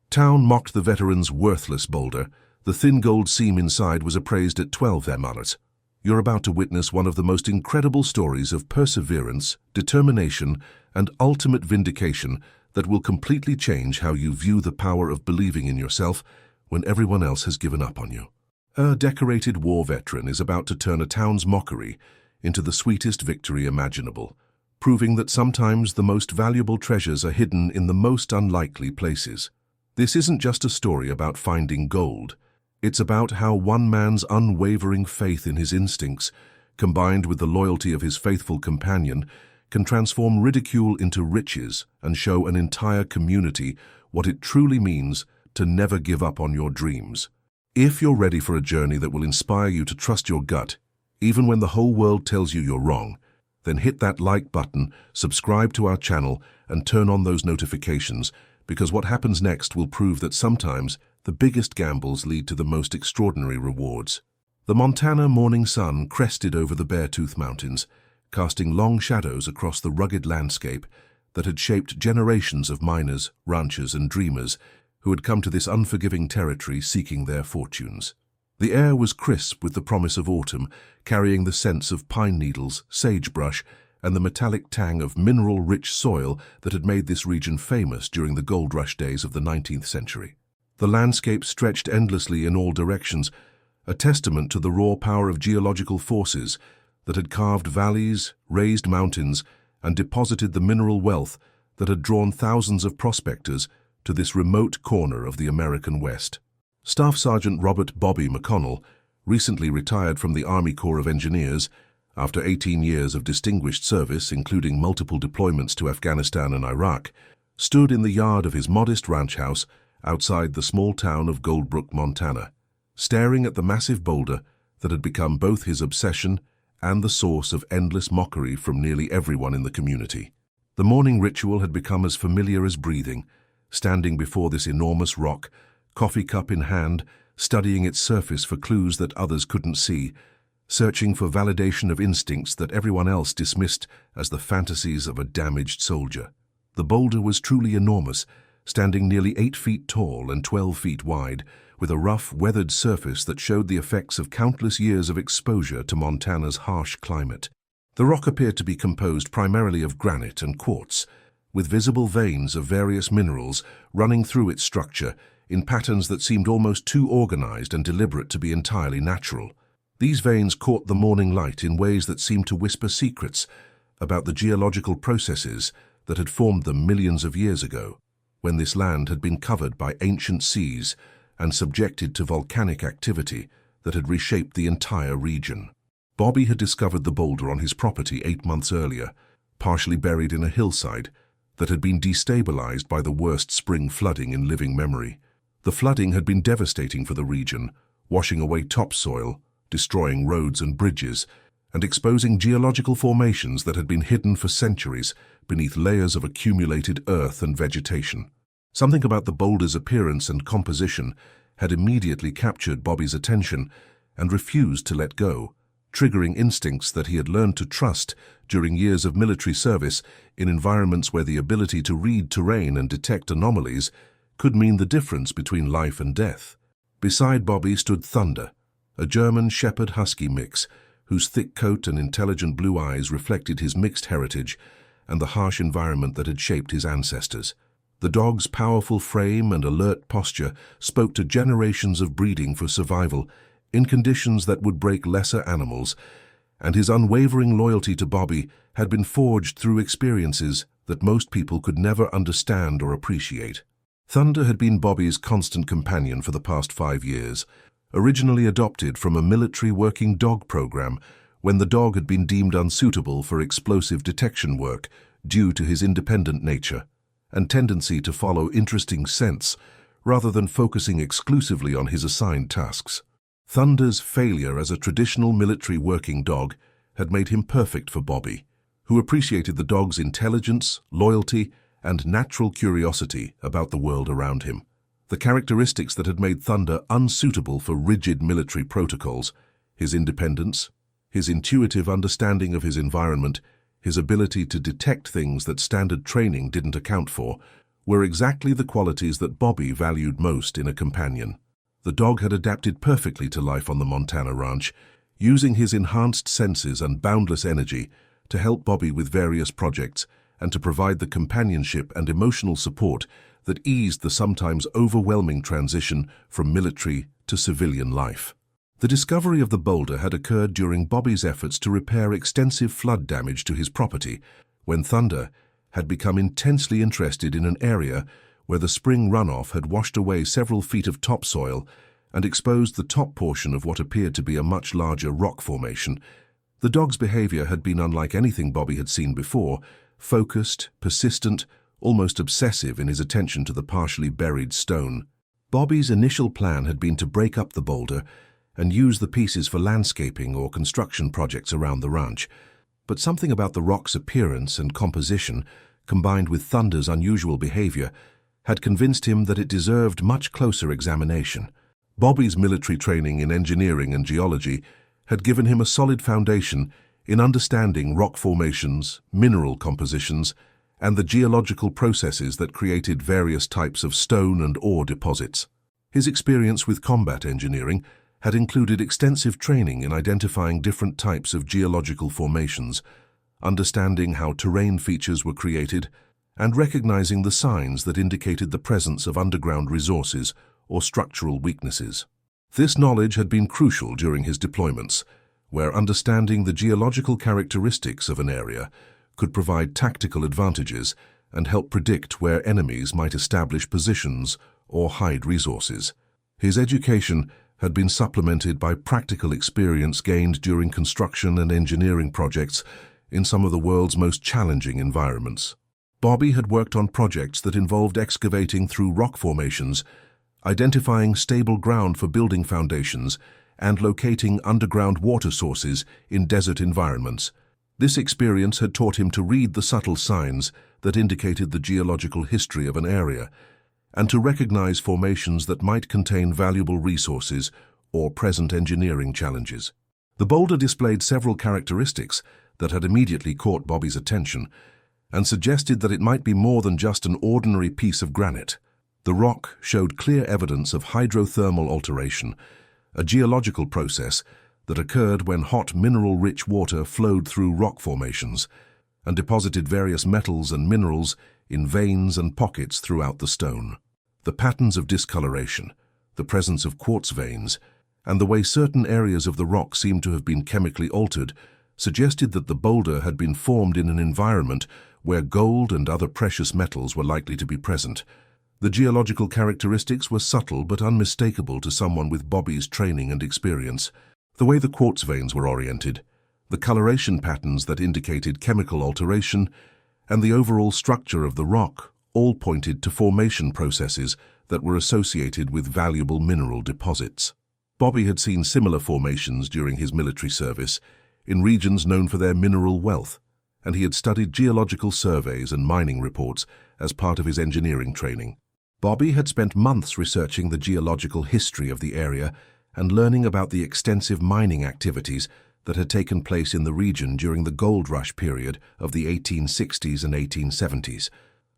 Town mocked the veteran's worthless Boulder. The thin gold seam inside was appraised at 12 $. You're about to witness one of the most incredible stories of perseverance, determination, and ultimate vindication that will completely change how you view the power of believing in yourself when everyone else has given up on you. A decorated war veteran is about to turn a town's mockery into the sweetest victory imaginable, proving that sometimes the most valuable treasures are hidden in the most unlikely places. This isn't just a story about finding gold. It's about how one man's unwavering faith in his instincts, combined with the loyalty of his faithful companion, can transform ridicule into riches and show an entire community what it truly means to never give up on your dreams. If you're ready for a journey that will inspire you to trust your gut, even when the whole world tells you you're wrong, then hit that like button, subscribe to our channel, and turn on those notifications, because what happens next will prove that sometimes the biggest gambles lead to the most extraordinary rewards. The Montana morning sun crested over the Beartooth Mountains, casting long shadows across the rugged landscape that had shaped generations of miners, ranchers, and dreamers who had come to this unforgiving territory seeking their fortunes. The air was crisp with the promise of autumn, carrying the scents of pine needles, sagebrush, and the metallic tang of mineral-rich soil that had made this region famous during the gold rush days of the 19th century. The landscape stretched endlessly in all directions, a testament to the raw power of geological forces that had carved valleys, raised mountains, and deposited the mineral wealth that had drawn thousands of prospectors to this remote corner of the American West. Staff Sergeant Robert "Bobby" McConnell, recently retired from the Army Corps of Engineers after 18 years of distinguished service, including multiple deployments to Afghanistan and Iraq, stood in the yard of his modest ranch house outside the small town of Goldbrook, Montana, staring at the massive boulder that had become both his obsession and the source of endless mockery from nearly everyone in the community. The morning ritual had become as familiar as breathing, standing before this enormous rock, coffee cup in hand, studying its surface for clues that others couldn't see, searching for validation of instincts that everyone else dismissed as the fantasies of a damaged soldier. The boulder was truly enormous, standing nearly 8 feet tall and 12 feet wide, with a rough, weathered surface that showed the effects of countless years of exposure to Montana's harsh climate. The rock appeared to be composed primarily of granite and quartz, with visible veins of various minerals running through its structure in patterns that seemed almost too organized and deliberate to be entirely natural. These veins caught the morning light in ways that seemed to whisper secrets about the geological processes that had formed them millions of years ago, when this land had been covered by ancient seas and subjected to volcanic activity that had reshaped the entire region. Bobby had discovered the boulder on his property 8 months earlier, partially buried in a hillside that had been destabilized by the worst spring flooding in living memory. The flooding had been devastating for the region, washing away topsoil, destroying roads and bridges, and exposing geological formations that had been hidden for centuries beneath layers of accumulated earth and vegetation. Something about the boulder's appearance and composition had immediately captured Bobby's attention and refused to let go, triggering instincts that he had learned to trust during years of military service in environments where the ability to read terrain and detect anomalies could mean the difference between life and death. Beside Bobby stood Thunder, a German Shepherd Husky mix, whose thick coat and intelligent blue eyes reflected his mixed heritage and the harsh environment that had shaped his ancestors. The dog's powerful frame and alert posture spoke to generations of breeding for survival in conditions that would break lesser animals, and his unwavering loyalty to Bobby had been forged through experiences that most people could never understand or appreciate. Thunder had been Bobby's constant companion for the past 5 years, originally adopted from a military working dog program when the dog had been deemed unsuitable for explosive detection work due to his independent nature and tendency to follow interesting scents rather than focusing exclusively on his assigned tasks. Thunder's failure as a traditional military working dog had made him perfect for Bobby, who appreciated the dog's intelligence, loyalty, and natural curiosity about the world around him. The characteristics that had made Thunder unsuitable for rigid military protocols, his independence, his intuitive understanding of his environment, his ability to detect things that standard training didn't account for, were exactly the qualities that Bobby valued most in a companion. The dog had adapted perfectly to life on the Montana ranch, using his enhanced senses and boundless energy to help Bobby with various projects and to provide the companionship and emotional support that eased the sometimes overwhelming transition from military to civilian life. The discovery of the boulder had occurred during Bobby's efforts to repair extensive flood damage to his property, when Thunder had become intensely interested in an area where the spring runoff had washed away several feet of topsoil and exposed the top portion of what appeared to be a much larger rock formation. The dog's behavior had been unlike anything Bobby had seen before, focused, persistent, almost obsessive in his attention to the partially buried stone. Bobby's initial plan had been to break up the boulder and use the pieces for landscaping or construction projects around the ranch. But something about the rock's appearance and composition, combined with Thunder's unusual behavior, had convinced him that it deserved much closer examination. Bobby's military training in engineering and geology had given him a solid foundation in understanding rock formations, mineral compositions, and the geological processes that created various types of stone and ore deposits. His experience with combat engineering had included extensive training in identifying different types of geological formations, understanding how terrain features were created, and recognizing the signs that indicated the presence of underground resources or structural weaknesses. This knowledge had been crucial during his deployments, where understanding the geological characteristics of an area could provide tactical advantages and help predict where enemies might establish positions or hide resources. His education had been supplemented by practical experience gained during construction and engineering projects in some of the world's most challenging environments. Bobby had worked on projects that involved excavating through rock formations, identifying stable ground for building foundations, and locating underground water sources in desert environments. This experience had taught him to read the subtle signs that indicated the geological history of an area, and to recognize formations that might contain valuable resources or present engineering challenges. The boulder displayed several characteristics that had immediately caught Bobby's attention and suggested that it might be more than just an ordinary piece of granite. The rock showed clear evidence of hydrothermal alteration, a geological process that occurred when hot mineral-rich water flowed through rock formations and deposited various metals and minerals in veins and pockets throughout the stone. The patterns of discoloration, the presence of quartz veins, and the way certain areas of the rock seemed to have been chemically altered suggested that the boulder had been formed in an environment where gold and other precious metals were likely to be present. The geological characteristics were subtle but unmistakable to someone with Bobby's training and experience. The way the quartz veins were oriented, the coloration patterns that indicated chemical alteration, and the overall structure of the rock all pointed to formation processes that were associated with valuable mineral deposits. Bobby had seen similar formations during his military service in regions known for their mineral wealth, and he had studied geological surveys and mining reports as part of his engineering training. Bobby had spent months researching the geological history of the area and learning about the extensive mining activities that had taken place in the region during the gold rush period of the 1860s and 1870s.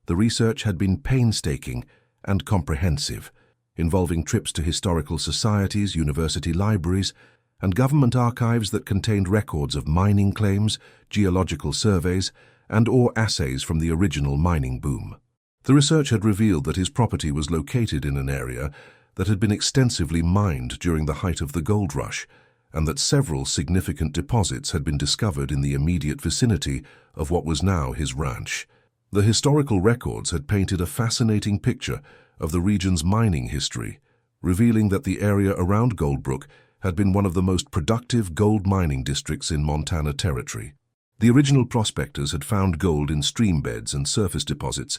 The research had been painstaking and comprehensive, involving trips to historical societies, university libraries, and government archives that contained records of mining claims, geological surveys, and ore assays from the original mining boom. The research had revealed that his property was located in an area that had been extensively mined during the height of the gold rush, and that several significant deposits had been discovered in the immediate vicinity of what was now his ranch. The historical records had painted a fascinating picture of the region's mining history, revealing that the area around Goldbrook had been one of the most productive gold mining districts in Montana Territory. The original prospectors had found gold in stream beds and surface deposits,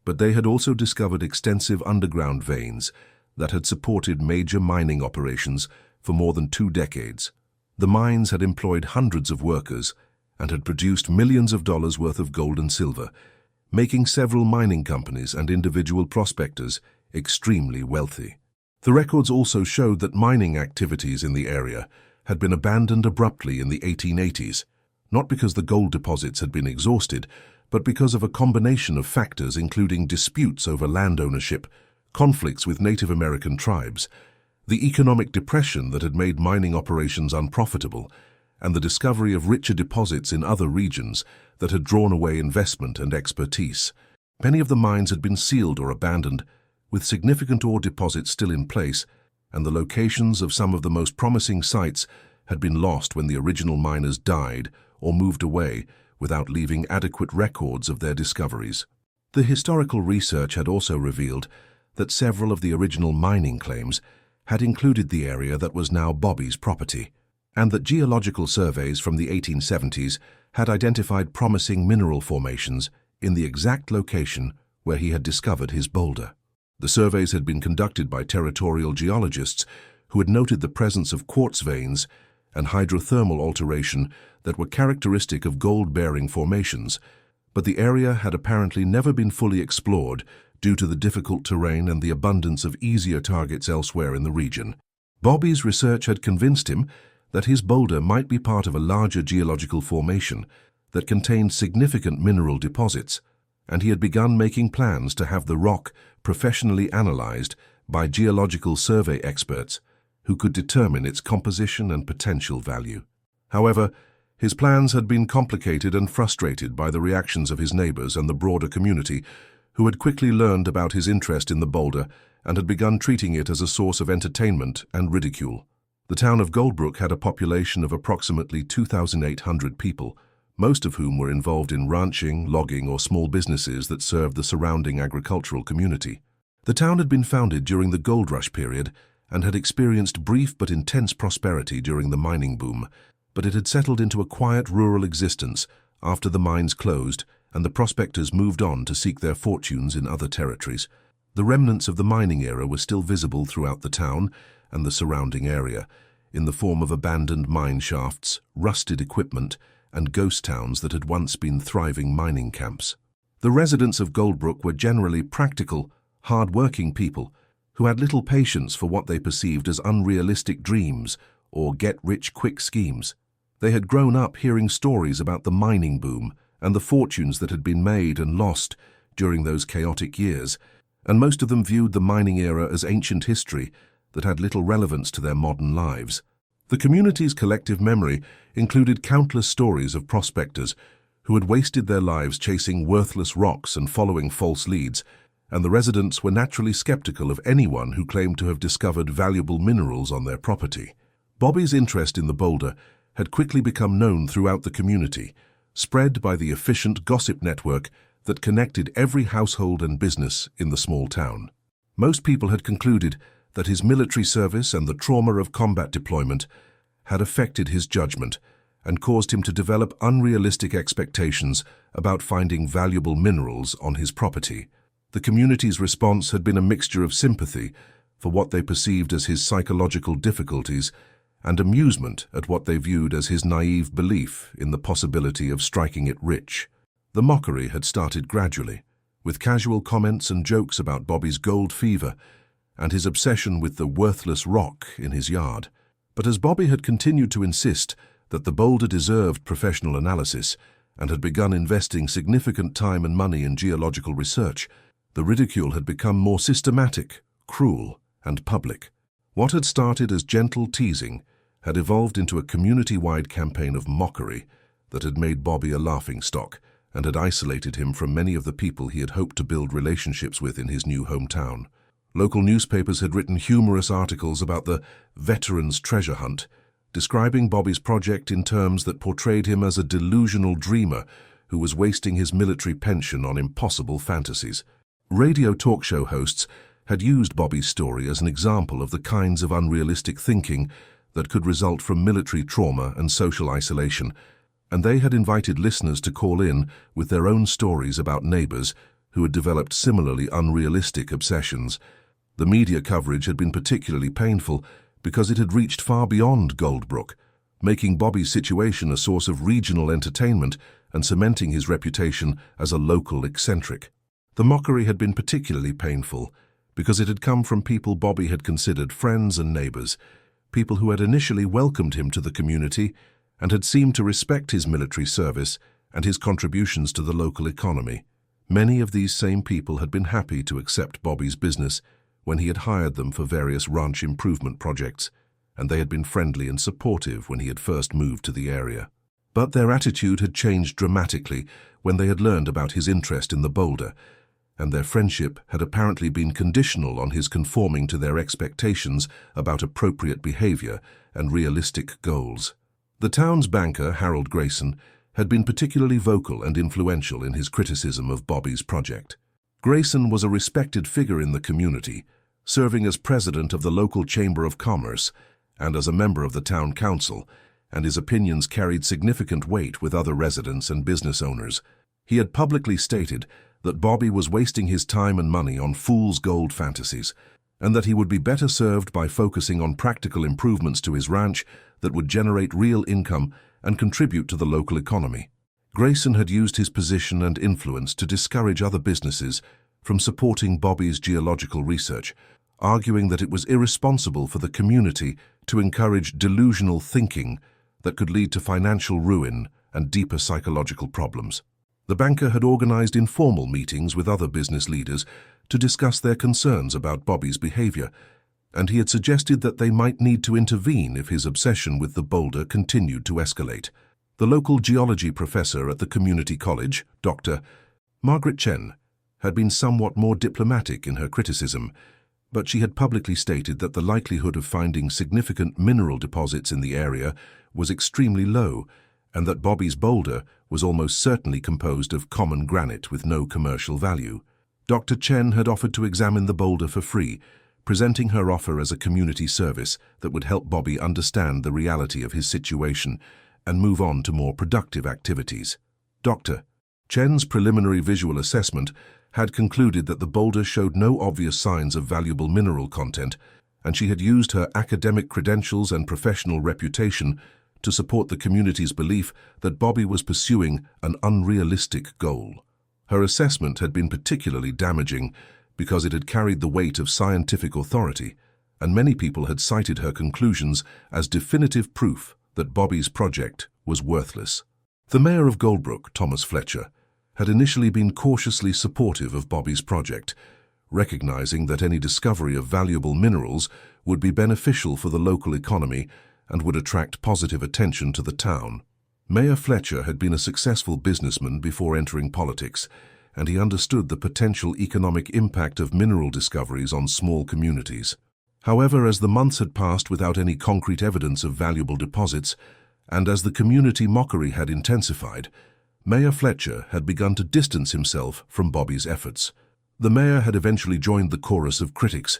but they had also discovered extensive underground veins that had supported major mining operations for more than 2 decades. The mines had employed hundreds of workers and had produced millions of dollars worth of gold and silver, making several mining companies and individual prospectors extremely wealthy. The records also showed that mining activities in the area had been abandoned abruptly in the 1880s, not because the gold deposits had been exhausted, but because of a combination of factors including disputes over land ownership, conflicts with Native American tribes, the economic depression that had made mining operations unprofitable, and the discovery of richer deposits in other regions that had drawn away investment and expertise. Many of the mines had been sealed or abandoned, with significant ore deposits still in place, and the locations of some of the most promising sites had been lost when the original miners died or moved away without leaving adequate records of their discoveries. The historical research had also revealed that several of the original mining claims had included the area that was now Bobby's property, and that geological surveys from the 1870s had identified promising mineral formations in the exact location where he had discovered his boulder. The surveys had been conducted by territorial geologists who had noted the presence of quartz veins and hydrothermal alteration that were characteristic of gold-bearing formations, but the area had apparently never been fully explored due to the difficult terrain and the abundance of easier targets elsewhere in the region. Bobby's research had convinced him that his boulder might be part of a larger geological formation that contained significant mineral deposits, and he had begun making plans to have the rock professionally analyzed by geological survey experts who could determine its composition and potential value. However, his plans had been complicated and frustrated by the reactions of his neighbors and the broader community, who had quickly learned about his interest in the boulder and had begun treating it as a source of entertainment and ridicule. The town of Goldbrook had a population of approximately 2,800 people, most of whom were involved in ranching, logging, or small businesses that served the surrounding agricultural community. The town had been founded during the gold rush period and had experienced brief but intense prosperity during the mining boom, but it had settled into a quiet rural existence after the mines closed and the prospectors moved on to seek their fortunes in other territories. The remnants of the mining era were still visible throughout the town and the surrounding area, in the form of abandoned mine shafts, rusted equipment, and ghost towns that had once been thriving mining camps. The residents of Goldbrook were generally practical, hard-working people who had little patience for what they perceived as unrealistic dreams or get-rich-quick schemes. They had grown up hearing stories about the mining boom and the fortunes that had been made and lost during those chaotic years, and most of them viewed the mining era as ancient history that had little relevance to their modern lives. The community's collective memory included countless stories of prospectors who had wasted their lives chasing worthless rocks and following false leads, and the residents were naturally skeptical of anyone who claimed to have discovered valuable minerals on their property. Bobby's interest in the boulder had quickly become known throughout the community, spread by the efficient gossip network that connected every household and business in the small town. Most people had concluded that his military service and the trauma of combat deployment had affected his judgment and caused him to develop unrealistic expectations about finding valuable minerals on his property. The community's response had been a mixture of sympathy for what they perceived as his psychological difficulties and amusement at what they viewed as his naive belief in the possibility of striking it rich. The mockery had started gradually, with casual comments and jokes about Bobby's gold fever and his obsession with the worthless rock in his yard. But as Bobby had continued to insist that the boulder deserved professional analysis and had begun investing significant time and money in geological research, the ridicule had become more systematic, cruel, and public. What had started as gentle teasing had evolved into a community-wide campaign of mockery that had made Bobby a laughingstock and had isolated him from many of the people he had hoped to build relationships with in his new hometown. Local newspapers had written humorous articles about the veteran's treasure hunt, describing Bobby's project in terms that portrayed him as a delusional dreamer who was wasting his military pension on impossible fantasies. Radio talk show hosts had used Bobby's story as an example of the kinds of unrealistic thinking that could result from military trauma and social isolation, and they had invited listeners to call in with their own stories about neighbors who had developed similarly unrealistic obsessions. The media coverage had been particularly painful because it had reached far beyond Goldbrook, making Bobby's situation a source of regional entertainment and cementing his reputation as a local eccentric. The mockery had been particularly painful because it had come from people Bobby had considered friends and neighbors, people who had initially welcomed him to the community and had seemed to respect his military service and his contributions to the local economy. Many of these same people had been happy to accept Bobby's business when he had hired them for various ranch improvement projects, and they had been friendly and supportive when he had first moved to the area. But their attitude had changed dramatically when they had learned about his interest in the Boulder, and their friendship had apparently been conditional on his conforming to their expectations about appropriate behavior and realistic goals. The town's banker, Harold Grayson, had been particularly vocal and influential in his criticism of Bobby's project. Grayson was a respected figure in the community, serving as president of the local Chamber of Commerce and as a member of the town council, and his opinions carried significant weight with other residents and business owners. He had publicly stated that Bobby was wasting his time and money on fool's gold fantasies, and that he would be better served by focusing on practical improvements to his ranch that would generate real income and contribute to the local economy. Grayson had used his position and influence to discourage other businesses from supporting Bobby's geological research, arguing that it was irresponsible for the community to encourage delusional thinking that could lead to financial ruin and deeper psychological problems. The banker had organized informal meetings with other business leaders to discuss their concerns about Bobby's behavior, and he had suggested that they might need to intervene if his obsession with the Boulder continued to escalate. The local geology professor at the community college, Dr. Margaret Chen, had been somewhat more diplomatic in her criticism, but she had publicly stated that the likelihood of finding significant mineral deposits in the area was extremely low, and that Bobby's Boulder was almost certainly composed of common granite with no commercial value. Dr. Chen had offered to examine the Boulder for free, presenting her offer as a community service that would help Bobby understand the reality of his situation and move on to more productive activities. Dr. Chen's preliminary visual assessment had concluded that the Boulder showed no obvious signs of valuable mineral content, and she had used her academic credentials and professional reputation to support the community's belief that Bobby was pursuing an unrealistic goal. Her assessment had been particularly damaging because it had carried the weight of scientific authority, and many people had cited her conclusions as definitive proof that Bobby's project was worthless. The mayor of Goldbrook, Thomas Fletcher, had initially been cautiously supportive of Bobby's project, recognizing that any discovery of valuable minerals would be beneficial for the local economy and would attract positive attention to the town. Mayor Fletcher had been a successful businessman before entering politics, and he understood the potential economic impact of mineral discoveries on small communities. However, as the months had passed without any concrete evidence of valuable deposits, and as the community mockery had intensified, Mayor Fletcher had begun to distance himself from Bobby's efforts. The mayor had eventually joined the chorus of critics,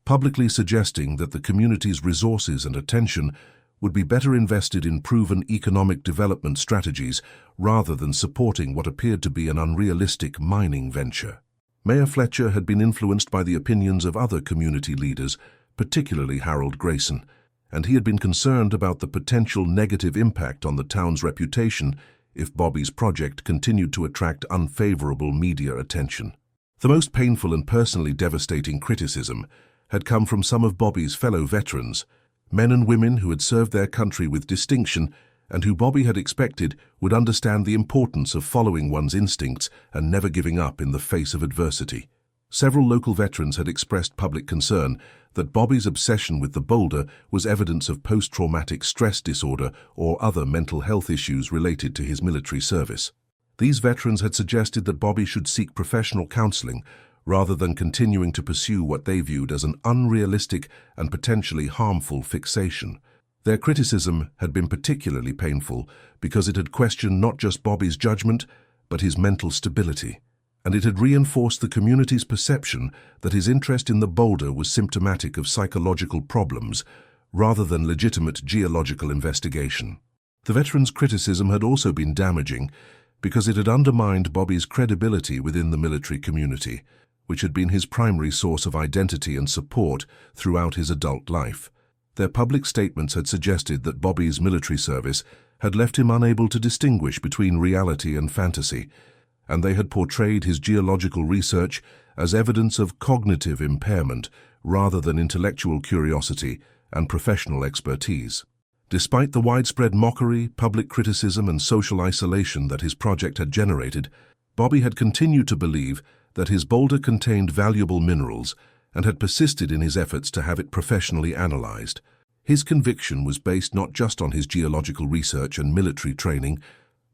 publicly suggesting that the community's resources and attention would be better invested in proven economic development strategies rather than supporting what appeared to be an unrealistic mining venture. Mayor Fletcher had been influenced by the opinions of other community leaders, particularly Harold Grayson, and he had been concerned about the potential negative impact on the town's reputation if Bobby's project continued to attract unfavorable media attention. The most painful and personally devastating criticism had come from some of Bobby's fellow veterans, men and women who had served their country with distinction and who Bobby had expected would understand the importance of following one's instincts and never giving up in the face of adversity. Several local veterans had expressed public concern that Bobby's obsession with the Boulder was evidence of post-traumatic stress disorder or other mental health issues related to his military service. These veterans had suggested that Bobby should seek professional counseling rather than continuing to pursue what they viewed as an unrealistic and potentially harmful fixation. Their criticism had been particularly painful because it had questioned not just Bobby's judgment, but his mental stability, and it had reinforced the community's perception that his interest in the Boulder was symptomatic of psychological problems rather than legitimate geological investigation. The veterans' criticism had also been damaging because it had undermined Bobby's credibility within the military community, which had been his primary source of identity and support throughout his adult life. Their public statements had suggested that Bobby's military service had left him unable to distinguish between reality and fantasy, and they had portrayed his geological research as evidence of cognitive impairment rather than intellectual curiosity and professional expertise. Despite the widespread mockery, public criticism, and social isolation that his project had generated, Bobby had continued to believe that his boulder contained valuable minerals and had persisted in his efforts to have it professionally analyzed. His conviction was based not just on his geological research and military training,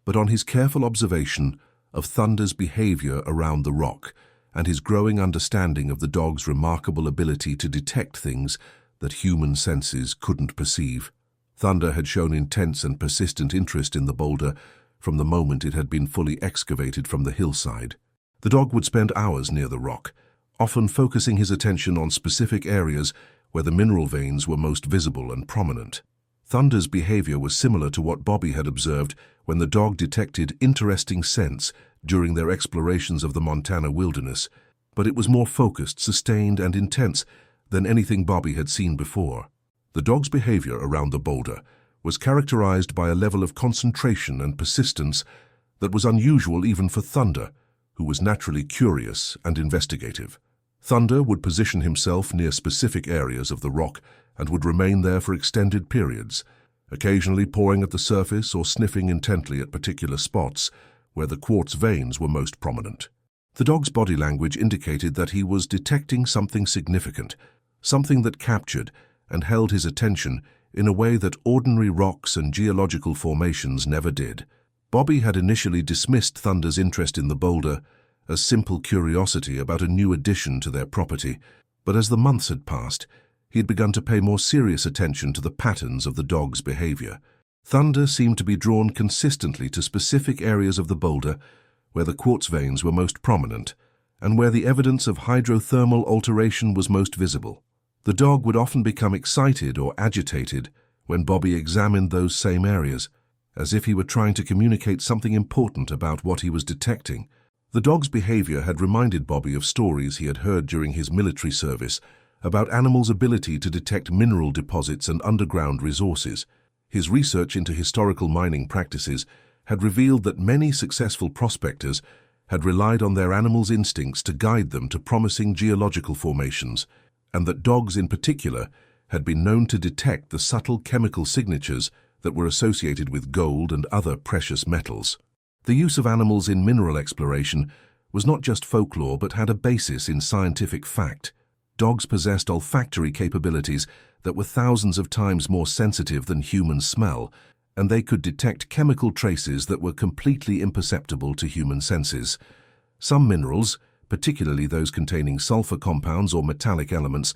but on his careful observation of Thunder's behavior around the rock and his growing understanding of the dog's remarkable ability to detect things that human senses couldn't perceive. Thunder had shown intense and persistent interest in the boulder from the moment it had been fully excavated from the hillside. The dog would spend hours near the rock, often focusing his attention on specific areas where the mineral veins were most visible and prominent. Thunder's behavior was similar to what Bobby had observed when the dog detected interesting scents during their explorations of the Montana wilderness, but it was more focused, sustained, and intense than anything Bobby had seen before. The dog's behavior around the boulder was characterized by a level of concentration and persistence that was unusual even for Thunder, who was naturally curious and investigative. Thunder would position himself near specific areas of the rock and would remain there for extended periods, occasionally pawing at the surface or sniffing intently at particular spots where the quartz veins were most prominent. The dog's body language indicated that he was detecting something significant, something that captured and held his attention in a way that ordinary rocks and geological formations never did. Bobby had initially dismissed Thunder's interest in the boulder as simple curiosity about a new addition to their property, but as the months had passed, he had begun to pay more serious attention to the patterns of the dog's behavior. Thunder seemed to be drawn consistently to specific areas of the boulder where the quartz veins were most prominent and where the evidence of hydrothermal alteration was most visible. The dog would often become excited or agitated when Bobby examined those same areas, as if he were trying to communicate something important about what he was detecting. The dog's behavior had reminded Bobby of stories he had heard during his military service about animals' ability to detect mineral deposits and underground resources. His research into historical mining practices had revealed that many successful prospectors had relied on their animals' instincts to guide them to promising geological formations, and that dogs in particular had been known to detect the subtle chemical signatures that were associated with gold and other precious metals. The use of animals in mineral exploration was not just folklore but had a basis in scientific fact. Dogs possessed olfactory capabilities that were thousands of times more sensitive than human smell, and they could detect chemical traces that were completely imperceptible to human senses. Some minerals, particularly those containing sulfur compounds or metallic elements,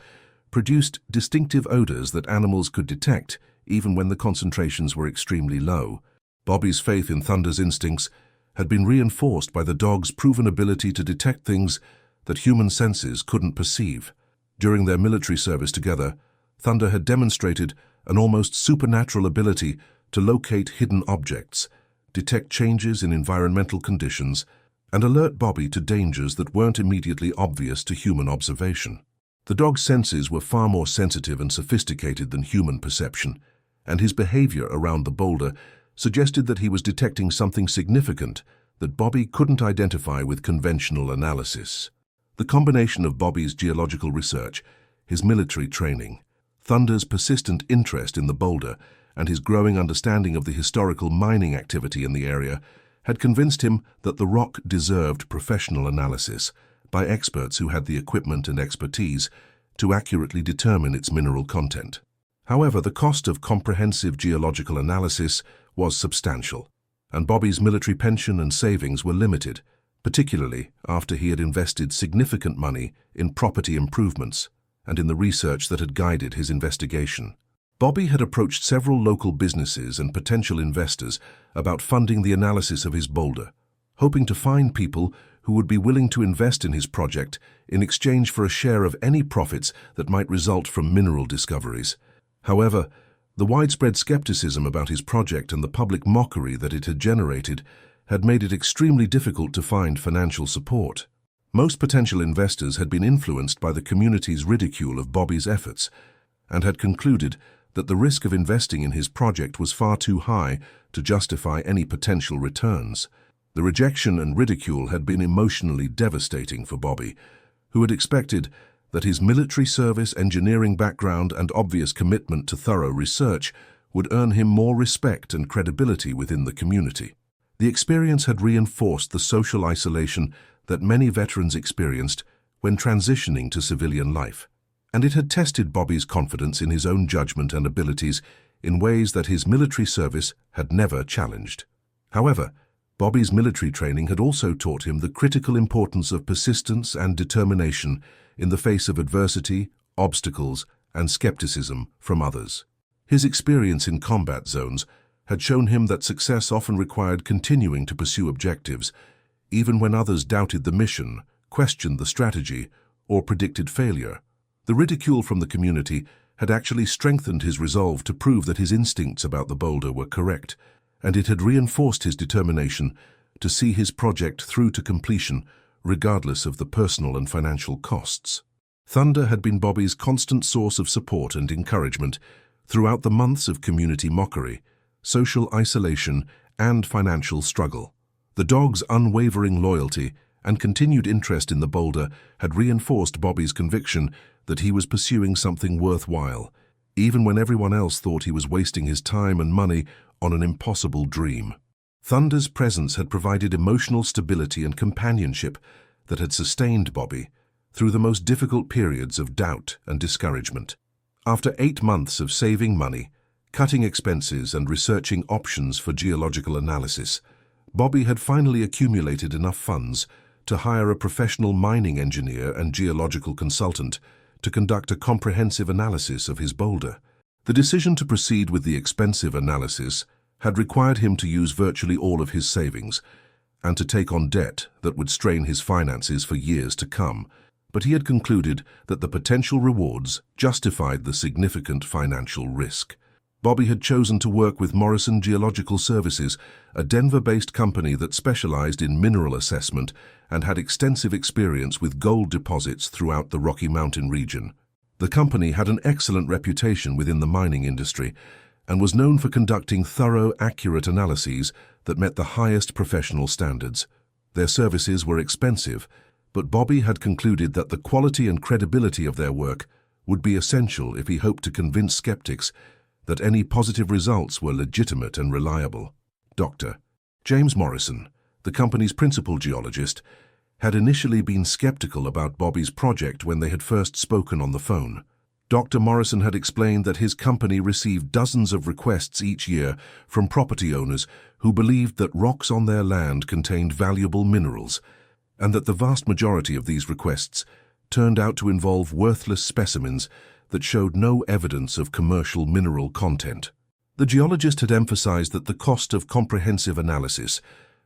produced distinctive odors that animals could detect even when the concentrations were extremely low. Bobby's faith in Thunder's instincts had been reinforced by the dog's proven ability to detect things that human senses couldn't perceive. During their military service together, Thunder had demonstrated an almost supernatural ability to locate hidden objects, detect changes in environmental conditions, and alert Bobby to dangers that weren't immediately obvious to human observation. The dog's senses were far more sensitive and sophisticated than human perception, and his behavior around the boulder suggested that he was detecting something significant that Bobby couldn't identify with conventional analysis. The combination of Bobby's geological research, his military training, Thunder's persistent interest in the boulder, and his growing understanding of the historical mining activity in the area had convinced him that the rock deserved professional analysis by experts who had the equipment and expertise to accurately determine its mineral content. However, the cost of comprehensive geological analysis was substantial, and Bobby's military pension and savings were limited, particularly after he had invested significant money in property improvements and in the research that had guided his investigation. Bobby had approached several local businesses and potential investors about funding the analysis of his boulder, hoping to find people who would be willing to invest in his project in exchange for a share of any profits that might result from mineral discoveries. However, the widespread skepticism about his project and the public mockery that it had generated had made it extremely difficult to find financial support. Most potential investors had been influenced by the community's ridicule of Bobby's efforts and had concluded that the risk of investing in his project was far too high to justify any potential returns. The rejection and ridicule had been emotionally devastating for Bobby, who had expected that his military service, engineering background, and obvious commitment to thorough research would earn him more respect and credibility within the community. The experience had reinforced the social isolation that many veterans experienced when transitioning to civilian life, and it had tested Bobby's confidence in his own judgment and abilities in ways that his military service had never challenged. However, Bobby's military training had also taught him the critical importance of persistence and determination in the face of adversity, obstacles, and skepticism from others. His experience in combat zones had shown him that success often required continuing to pursue objectives, even when others doubted the mission, questioned the strategy, or predicted failure. The ridicule from the community had actually strengthened his resolve to prove that his instincts about the boulder were correct, and it had reinforced his determination to see his project through to completion, regardless of the personal and financial costs. Thunder had been Bobby's constant source of support and encouragement throughout the months of community mockery, social isolation, and financial struggle. The dog's unwavering loyalty and continued interest in the boulder had reinforced Bobby's conviction that he was pursuing something worthwhile, even when everyone else thought he was wasting his time and money on an impossible dream. Thunder's presence had provided emotional stability and companionship that had sustained Bobby through the most difficult periods of doubt and discouragement. After 8 months of saving money, cutting expenses, and researching options for geological analysis, Bobby had finally accumulated enough funds to hire a professional mining engineer and geological consultant to conduct a comprehensive analysis of his boulder. The decision to proceed with the expensive analysis had required him to use virtually all of his savings and to take on debt that would strain his finances for years to come, but he had concluded that the potential rewards justified the significant financial risk. Bobby had chosen to work with Morrison Geological Services, a Denver-based company that specialized in mineral assessment and had extensive experience with gold deposits throughout the Rocky Mountain region. The company had an excellent reputation within the mining industry and was known for conducting thorough, accurate analyses that met the highest professional standards. Their services were expensive, but Bobby had concluded that the quality and credibility of their work would be essential if he hoped to convince skeptics that any positive results were legitimate and reliable. Dr. James Morrison, the company's principal geologist, had initially been skeptical about Bobby's project when they had first spoken on the phone. Dr. Morrison had explained that his company received dozens of requests each year from property owners who believed that rocks on their land contained valuable minerals, and that the vast majority of these requests turned out to involve worthless specimens that showed no evidence of commercial mineral content. The geologist had emphasized that the cost of comprehensive analysis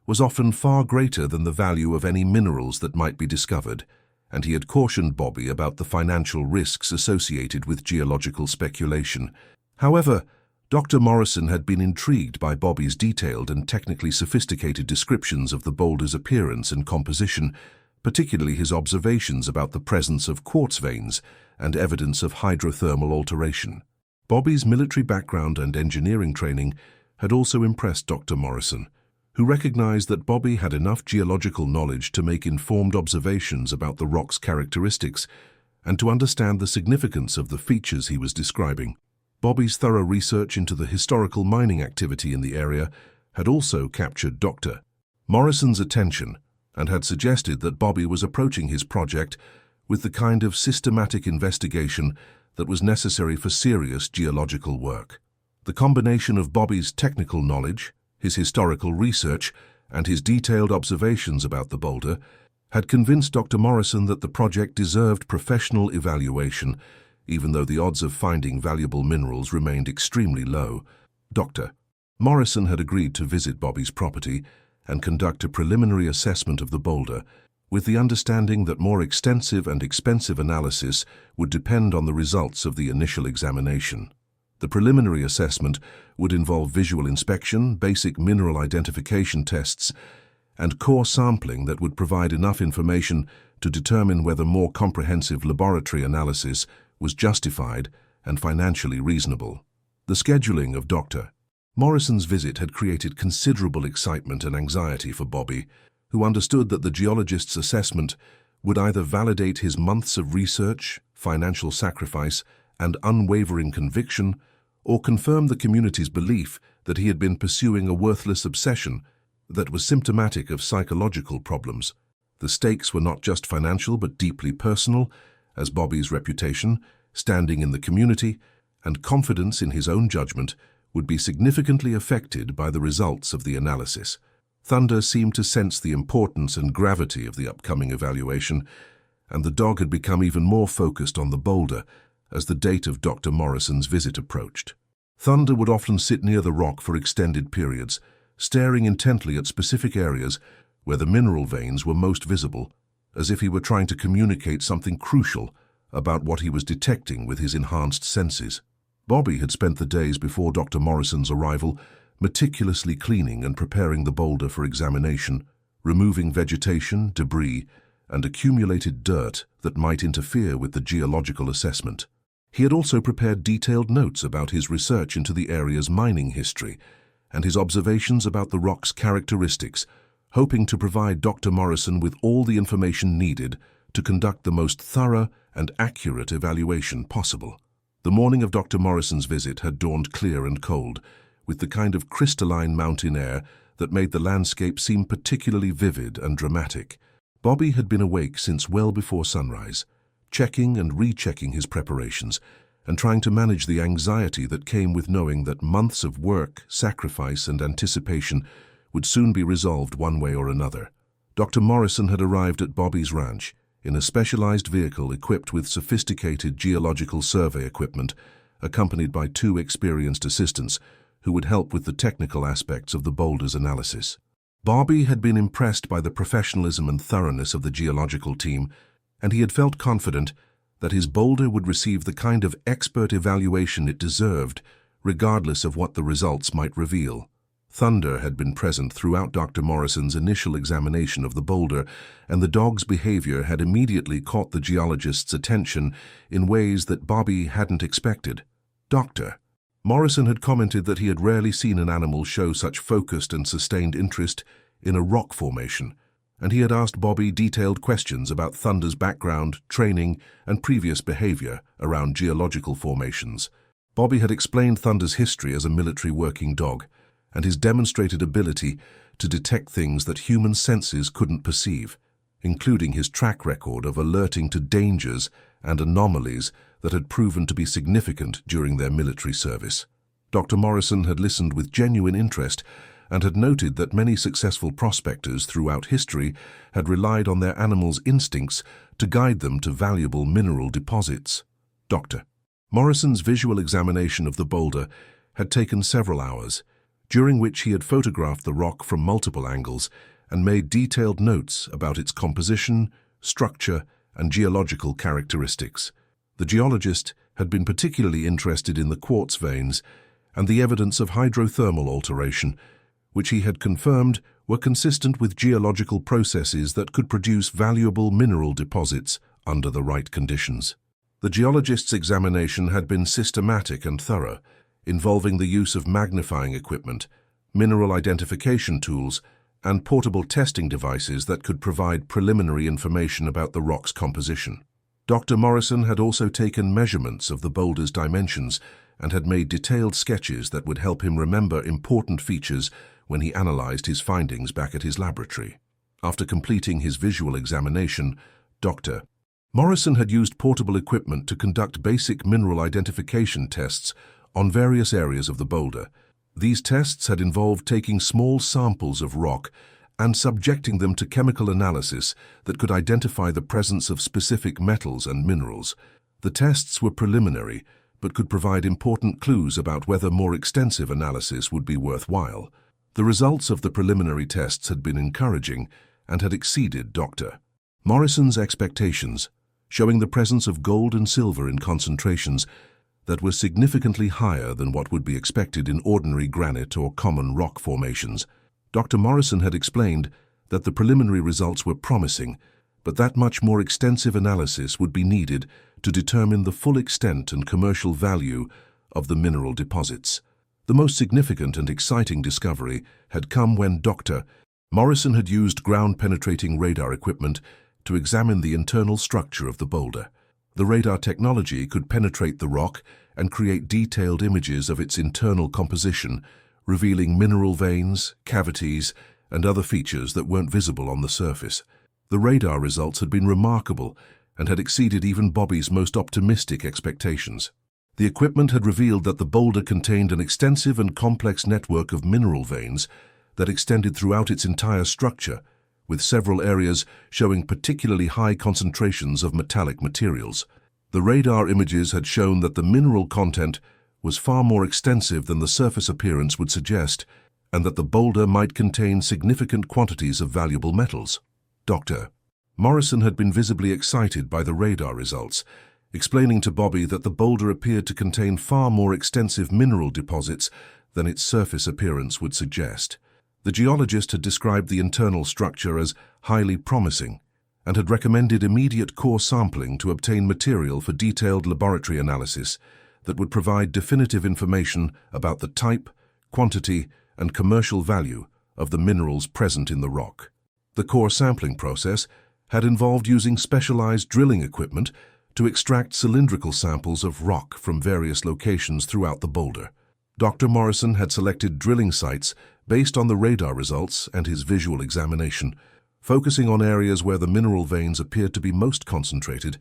was often far greater than the value of any minerals that might be discovered, and he had cautioned Bobby about the financial risks associated with geological speculation. However, Dr. Morrison had been intrigued by Bobby's detailed and technically sophisticated descriptions of the boulder's appearance and composition, particularly his observations about the presence of quartz veins and evidence of hydrothermal alteration. Bobby's military background and engineering training had also impressed Dr. Morrison, who recognized that Bobby had enough geological knowledge to make informed observations about the rock's characteristics and to understand the significance of the features he was describing. Bobby's thorough research into the historical mining activity in the area had also captured Dr. Morrison's attention and had suggested that Bobby was approaching his project with the kind of systematic investigation that was necessary for serious geological work. The combination of Bobby's technical knowledge, his historical research, and his detailed observations about the boulder had convinced Dr. Morrison that the project deserved professional evaluation, even though the odds of finding valuable minerals remained extremely low. Dr. Morrison had agreed to visit Bobby's property and conduct a preliminary assessment of the boulder, with the understanding that more extensive and expensive analysis would depend on the results of the initial examination. The preliminary assessment would involve visual inspection, basic mineral identification tests, and core sampling that would provide enough information to determine whether more comprehensive laboratory analysis was justified and financially reasonable. The scheduling of Dr. Morrison's visit had created considerable excitement and anxiety for Bobby, who understood that the geologist's assessment would either validate his months of research, financial sacrifice, and unwavering conviction, or confirm the community's belief that he had been pursuing a worthless obsession that was symptomatic of psychological problems. The stakes were not just financial but deeply personal, as Bobby's reputation, standing in the community, and confidence in his own judgment would be significantly affected by the results of the analysis. Thunder seemed to sense the importance and gravity of the upcoming evaluation, and the dog had become even more focused on the boulder as the date of Dr. Morrison's visit approached. Thunder would often sit near the rock for extended periods, staring intently at specific areas where the mineral veins were most visible, as if he were trying to communicate something crucial about what he was detecting with his enhanced senses. Bobby had spent the days before Dr. Morrison's arrival meticulously cleaning and preparing the boulder for examination, removing vegetation, debris, and accumulated dirt that might interfere with the geological assessment. He had also prepared detailed notes about his research into the area's mining history and his observations about the rock's characteristics, hoping to provide Dr. Morrison with all the information needed to conduct the most thorough and accurate evaluation possible. The morning of Dr. Morrison's visit had dawned clear and cold, with the kind of crystalline mountain air that made the landscape seem particularly vivid and dramatic. Bobby had been awake since well before sunrise, checking and rechecking his preparations, and trying to manage the anxiety that came with knowing that months of work, sacrifice, and anticipation would soon be resolved one way or another. Dr. Morrison had arrived at Bobby's ranch in a specialized vehicle equipped with sophisticated geological survey equipment, accompanied by 2 experienced assistants who would help with the technical aspects of the boulder's analysis. Bobby had been impressed by the professionalism and thoroughness of the geological team, and he had felt confident that his boulder would receive the kind of expert evaluation it deserved, regardless of what the results might reveal. Thunder had been present throughout Dr. Morrison's initial examination of the boulder, and the dog's behavior had immediately caught the geologist's attention in ways that Bobby hadn't expected. Dr. Morrison had commented that he had rarely seen an animal show such focused and sustained interest in a rock formation, and he had asked Bobby detailed questions about Thunder's background, training, and previous behavior around geological formations. Bobby had explained Thunder's history as a military working dog, and his demonstrated ability to detect things that human senses couldn't perceive, including his track record of alerting to dangers and anomalies that had proven to be significant during their military service. Dr. Morrison had listened with genuine interest and had noted that many successful prospectors throughout history had relied on their animals' instincts to guide them to valuable mineral deposits. Dr. Morrison's visual examination of the boulder had taken several hours, during which he had photographed the rock from multiple angles and made detailed notes about its composition, structure, and geological characteristics. The geologist had been particularly interested in the quartz veins and the evidence of hydrothermal alteration, which he had confirmed were consistent with geological processes that could produce valuable mineral deposits under the right conditions. The geologist's examination had been systematic and thorough, involving the use of magnifying equipment, mineral identification tools, and portable testing devices that could provide preliminary information about the rock's composition. Dr. Morrison had also taken measurements of the boulder's dimensions and had made detailed sketches that would help him remember important features when he analyzed his findings back at his laboratory. After completing his visual examination, Dr. Morrison had used portable equipment to conduct basic mineral identification tests on various areas of the boulder. These tests had involved taking small samples of rock and subjecting them to chemical analysis that could identify the presence of specific metals and minerals. The tests were preliminary, but could provide important clues about whether more extensive analysis would be worthwhile. The results of the preliminary tests had been encouraging and had exceeded Dr. Morrison's expectations, showing the presence of gold and silver in concentrations that were significantly higher than what would be expected in ordinary granite or common rock formations. Dr. Morrison had explained that the preliminary results were promising, but that much more extensive analysis would be needed to determine the full extent and commercial value of the mineral deposits. The most significant and exciting discovery had come when Dr. Morrison had used ground-penetrating radar equipment to examine the internal structure of the boulder. The radar technology could penetrate the rock and create detailed images of its internal composition, revealing mineral veins, cavities, and other features that weren't visible on the surface. The radar results had been remarkable and had exceeded even Bobby's most optimistic expectations. The equipment had revealed that the boulder contained an extensive and complex network of mineral veins that extended throughout its entire structure, with several areas showing particularly high concentrations of metallic materials. The radar images had shown that the mineral content was far more extensive than the surface appearance would suggest, and that the boulder might contain significant quantities of valuable metals. Dr. Morrison had been visibly excited by the radar results, explaining to Bobby that the boulder appeared to contain far more extensive mineral deposits than its surface appearance would suggest. The geologist had described the internal structure as highly promising and had recommended immediate core sampling to obtain material for detailed laboratory analysis that would provide definitive information about the type, quantity, and commercial value of the minerals present in the rock. The core sampling process had involved using specialized drilling equipment to extract cylindrical samples of rock from various locations throughout the boulder. Dr. Morrison had selected drilling sites based on the radar results and his visual examination, focusing on areas where the mineral veins appeared to be most concentrated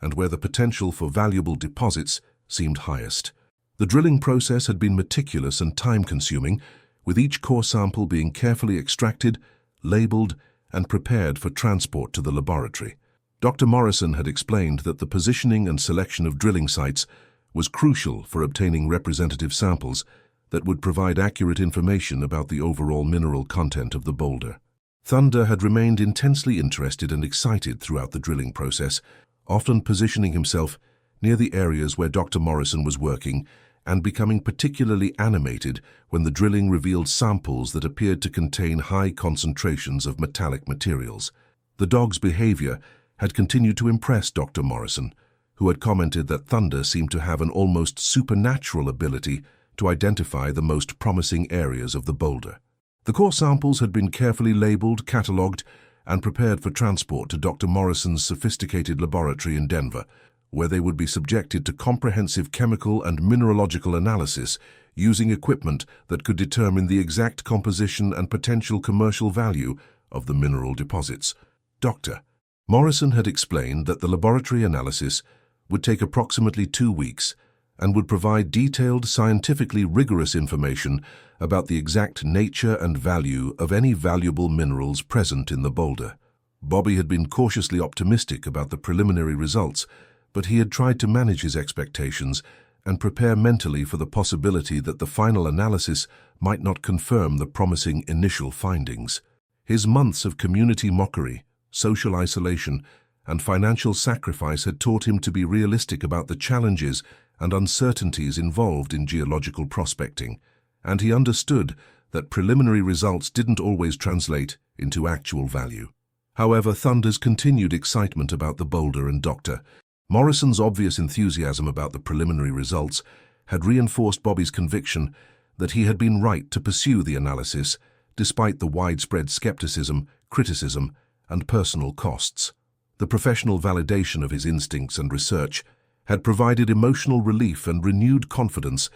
and where the potential for valuable deposits seemed highest. The drilling process had been meticulous and time-consuming, with each core sample being carefully extracted, labeled, and prepared for transport to the laboratory. Dr. Morrison had explained that the positioning and selection of drilling sites was crucial for obtaining representative samples that would provide accurate information about the overall mineral content of the boulder. Thunder had remained intensely interested and excited throughout the drilling process, often positioning himself near the areas where Dr. Morrison was working and becoming particularly animated when the drilling revealed samples that appeared to contain high concentrations of metallic materials. The dog's behavior had continued to impress Dr. Morrison, who had commented that Thunder seemed to have an almost supernatural ability to identify the most promising areas of the boulder. The core samples had been carefully labeled, catalogued, and prepared for transport to Dr. Morrison's sophisticated laboratory in Denver, where they would be subjected to comprehensive chemical and mineralogical analysis using equipment that could determine the exact composition and potential commercial value of the mineral deposits. Dr. Morrison had explained that the laboratory analysis would take approximately 2 weeks and would provide detailed, scientifically rigorous information about the exact nature and value of any valuable minerals present in the boulder. Bobby had been cautiously optimistic about the preliminary results, but he had tried to manage his expectations and prepare mentally for the possibility that the final analysis might not confirm the promising initial findings. His months of community mockery, social isolation, and financial sacrifice had taught him to be realistic about the challenges and uncertainties involved in geological prospecting, and he understood that preliminary results didn't always translate into actual value. However, Thunder's continued excitement about the boulder and Dr. Morrison's obvious enthusiasm about the preliminary results had reinforced Bobby's conviction that he had been right to pursue the analysis despite the widespread skepticism, criticism, and personal costs. The professional validation of his instincts and research had provided emotional relief and renewed confidence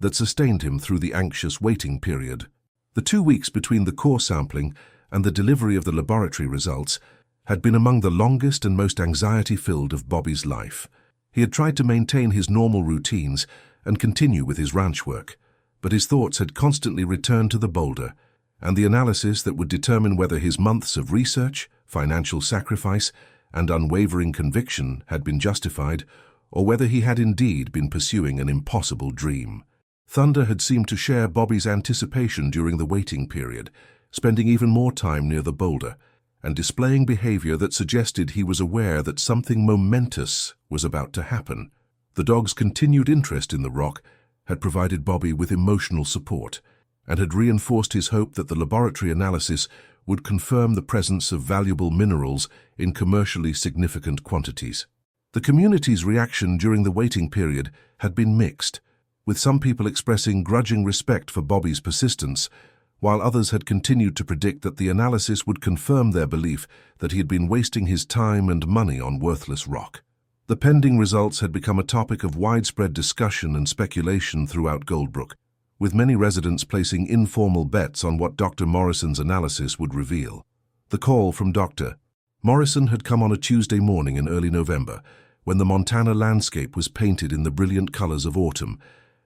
that sustained him through the anxious waiting period. The 2 weeks between the core sampling and the delivery of the laboratory results had been among the longest and most anxiety-filled of Bobby's life. He had tried to maintain his normal routines and continue with his ranch work, but his thoughts had constantly returned to the boulder and the analysis that would determine whether his months of research, financial sacrifice, and unwavering conviction had been justified, or whether he had indeed been pursuing an impossible dream. Thunder had seemed to share Bobby's anticipation during the waiting period, spending even more time near the boulder, and displaying behavior that suggested he was aware that something momentous was about to happen. The dog's continued interest in the rock had provided Bobby with emotional support, and had reinforced his hope that the laboratory analysis would confirm the presence of valuable minerals in commercially significant quantities. The community's reaction during the waiting period had been mixed, with some people expressing grudging respect for Bobby's persistence, while others had continued to predict that the analysis would confirm their belief that he had been wasting his time and money on worthless rock. The pending results had become a topic of widespread discussion and speculation throughout Goldbrook, with many residents placing informal bets on what Dr. Morrison's analysis would reveal. The call from Dr. Morrison had come on a Tuesday morning in early November, when the Montana landscape was painted in the brilliant colors of autumn,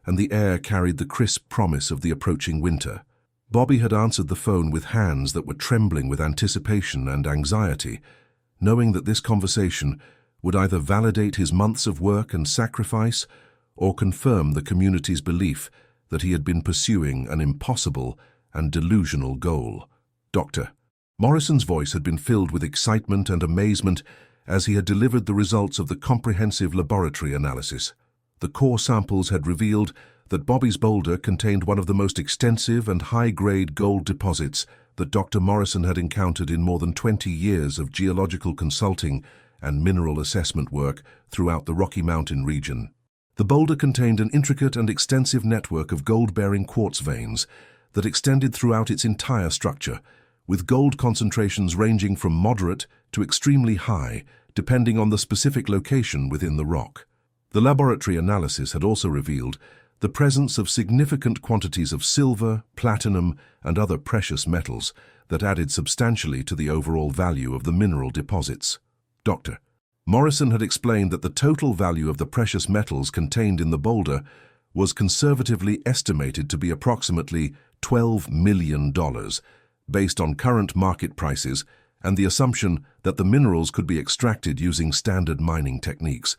and the air carried the crisp promise of the approaching winter. Bobby had answered the phone with hands that were trembling with anticipation and anxiety, knowing that this conversation would either validate his months of work and sacrifice or confirm the community's belief that he had been pursuing an impossible and delusional goal. Dr. Morrison's voice had been filled with excitement and amazement as he had delivered the results of the comprehensive laboratory analysis. The core samples had revealed that Bobby's boulder contained one of the most extensive and high-grade gold deposits that Dr. Morrison had encountered in more than 20 years of geological consulting and mineral assessment work throughout the Rocky Mountain region. The boulder contained an intricate and extensive network of gold-bearing quartz veins that extended throughout its entire structure, with gold concentrations ranging from moderate to extremely high, depending on the specific location within the rock. The laboratory analysis had also revealed the presence of significant quantities of silver, platinum, and other precious metals that added substantially to the overall value of the mineral deposits. Dr. Morrison had explained that the total value of the precious metals contained in the boulder was conservatively estimated to be approximately $12 million, based on current market prices and the assumption that the minerals could be extracted using standard mining techniques.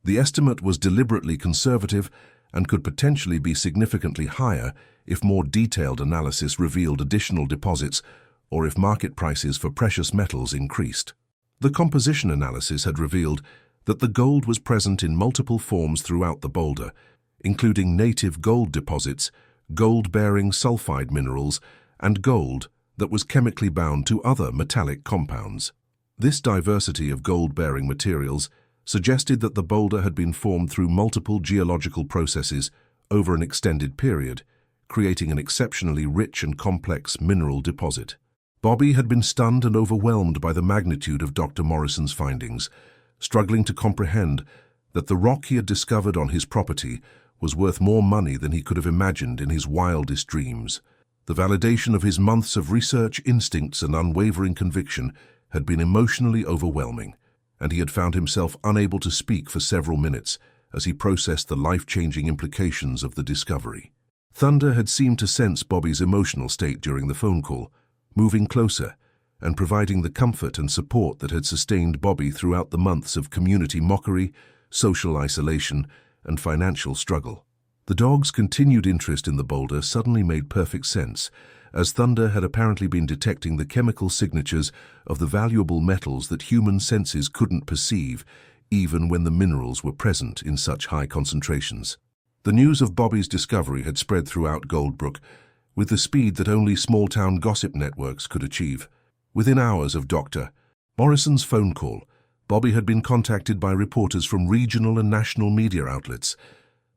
The estimate was deliberately conservative and could potentially be significantly higher if more detailed analysis revealed additional deposits or if market prices for precious metals increased. The composition analysis had revealed that the gold was present in multiple forms throughout the boulder, including native gold deposits, gold-bearing sulfide minerals, and gold that was chemically bound to other metallic compounds. This diversity of gold-bearing materials suggested that the boulder had been formed through multiple geological processes over an extended period, creating an exceptionally rich and complex mineral deposit. Bobby had been stunned and overwhelmed by the magnitude of Dr. Morrison's findings, struggling to comprehend that the rock he had discovered on his property was worth more money than he could have imagined in his wildest dreams. The validation of his months of research, instincts, and unwavering conviction had been emotionally overwhelming, and he had found himself unable to speak for several minutes as he processed the life-changing implications of the discovery. Thunder had seemed to sense Bobby's emotional state during the phone call, moving closer and providing the comfort and support that had sustained Bobby throughout the months of community mockery, social isolation, and financial struggle. The dog's continued interest in the boulder suddenly made perfect sense, as Thunder had apparently been detecting the chemical signatures of the valuable metals that human senses couldn't perceive, even when the minerals were present in such high concentrations. The news of Bobby's discovery had spread throughout Goldbrook with the speed that only small-town gossip networks could achieve. Within hours of Dr. Morrison's phone call, Bobby had been contacted by reporters from regional and national media outlets,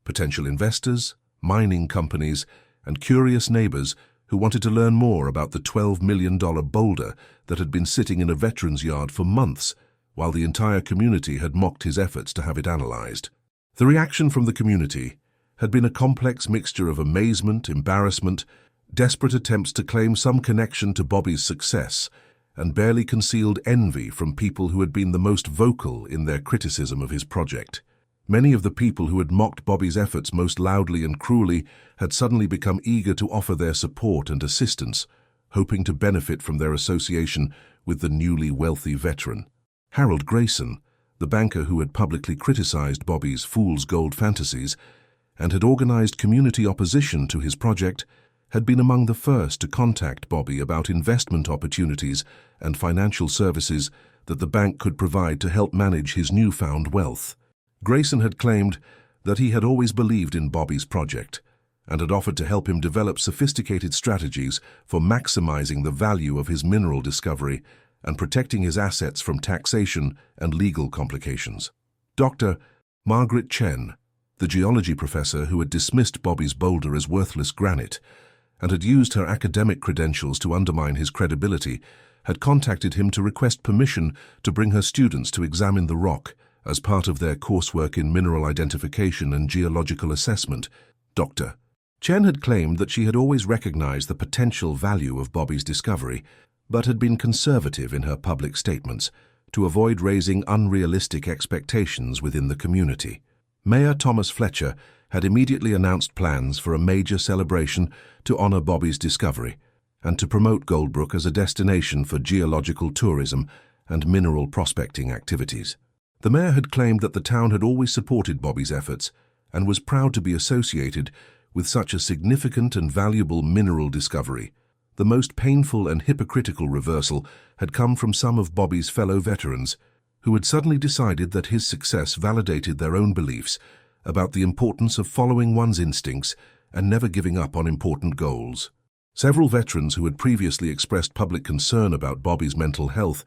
potential investors, mining companies, and curious neighbors who wanted to learn more about the $12 million boulder that had been sitting in a veteran's yard for months, while the entire community had mocked his efforts to have it analyzed. The reaction from the community had been a complex mixture of amazement, embarrassment, desperate attempts to claim some connection to Bobby's success, and barely concealed envy from people who had been the most vocal in their criticism of his project. Many of the people who had mocked Bobby's efforts most loudly and cruelly had suddenly become eager to offer their support and assistance, hoping to benefit from their association with the newly wealthy veteran. Harold Grayson, the banker who had publicly criticized Bobby's fool's gold fantasies and had organized community opposition to his project, had been among the first to contact Bobby about investment opportunities and financial services that the bank could provide to help manage his newfound wealth. Grayson had claimed that he had always believed in Bobby's project and had offered to help him develop sophisticated strategies for maximizing the value of his mineral discovery and protecting his assets from taxation and legal complications. Dr. Margaret Chen, the geology professor who had dismissed Bobby's boulder as worthless granite and had used her academic credentials to undermine his credibility, had contacted him to request permission to bring her students to examine the rock As part of their coursework in mineral identification and geological assessment, Dr. Chen had claimed that she had always recognized the potential value of Bobby's discovery, but had been conservative in her public statements to avoid raising unrealistic expectations within the community. Mayor Thomas Fletcher had immediately announced plans for a major celebration to honor Bobby's discovery and to promote Goldbrook as a destination for geological tourism and mineral prospecting activities. The mayor had claimed that the town had always supported Bobby's efforts and was proud to be associated with such a significant and valuable mineral discovery. The most painful and hypocritical reversal had come from some of Bobby's fellow veterans, who had suddenly decided that his success validated their own beliefs about the importance of following one's instincts and never giving up on important goals. Several veterans who had previously expressed public concern about Bobby's mental health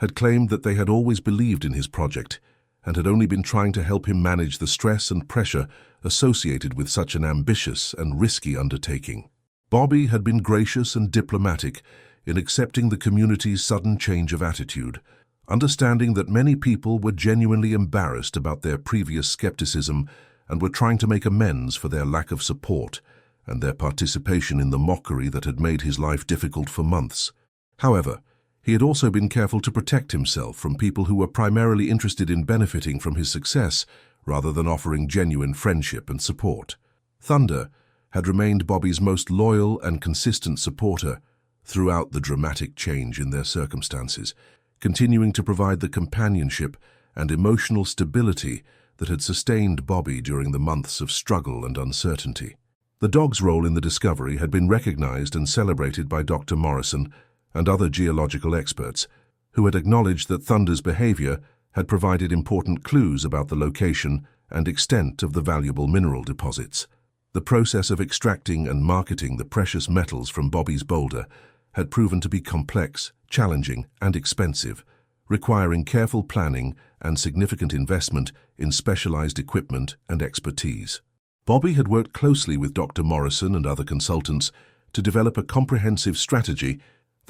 had claimed that they had always believed in his project and had only been trying to help him manage the stress and pressure associated with such an ambitious and risky undertaking. Bobby had been gracious and diplomatic in accepting the community's sudden change of attitude, understanding that many people were genuinely embarrassed about their previous skepticism and were trying to make amends for their lack of support and their participation in the mockery that had made his life difficult for months. However, he had also been careful to protect himself from people who were primarily interested in benefiting from his success rather than offering genuine friendship and support. Thunder had remained Bobby's most loyal and consistent supporter throughout the dramatic change in their circumstances, continuing to provide the companionship and emotional stability that had sustained Bobby during the months of struggle and uncertainty. The dog's role in the discovery had been recognized and celebrated by Dr. Morrison and other geological experts, who had acknowledged that Thunder's behavior had provided important clues about the location and extent of the valuable mineral deposits. The process of extracting and marketing the precious metals from Bobby's Boulder had proven to be complex, challenging, and expensive, requiring careful planning and significant investment in specialized equipment and expertise. Bobby had worked closely with Dr. Morrison and other consultants to develop a comprehensive strategy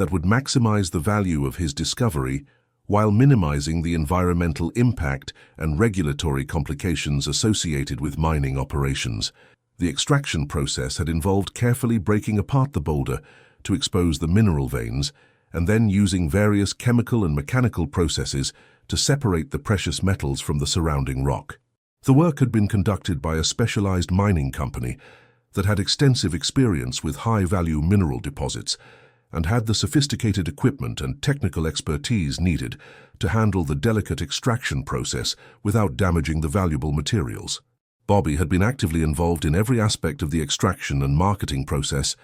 that would maximize the value of his discovery while minimizing the environmental impact and regulatory complications associated with mining operations. The extraction process had involved carefully breaking apart the boulder to expose the mineral veins and then using various chemical and mechanical processes to separate the precious metals from the surrounding rock. The work had been conducted by a specialized mining company that had extensive experience with high-value mineral deposits and had the sophisticated equipment and technical expertise needed to handle the delicate extraction process without damaging the valuable materials. Bobby had been actively involved in every aspect of the extraction and marketing process,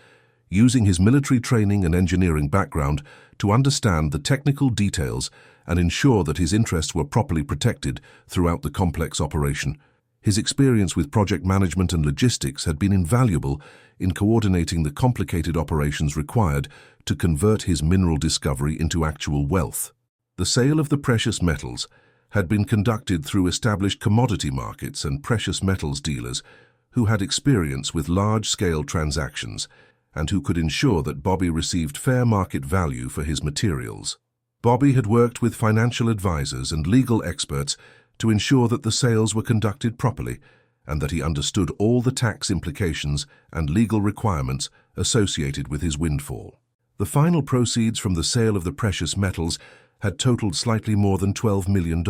using his military training and engineering background to understand the technical details and ensure that his interests were properly protected throughout the complex operation. His experience with project management and logistics had been invaluable in coordinating the complicated operations required to convert his mineral discovery into actual wealth. The sale of the precious metals had been conducted through established commodity markets and precious metals dealers who had experience with large-scale transactions and who could ensure that Bobby received fair market value for his materials. Bobby had worked with financial advisors and legal experts to ensure that the sales were conducted properly and that he understood all the tax implications and legal requirements associated with his windfall. The final proceeds from the sale of the precious metals had totaled slightly more than $12 million,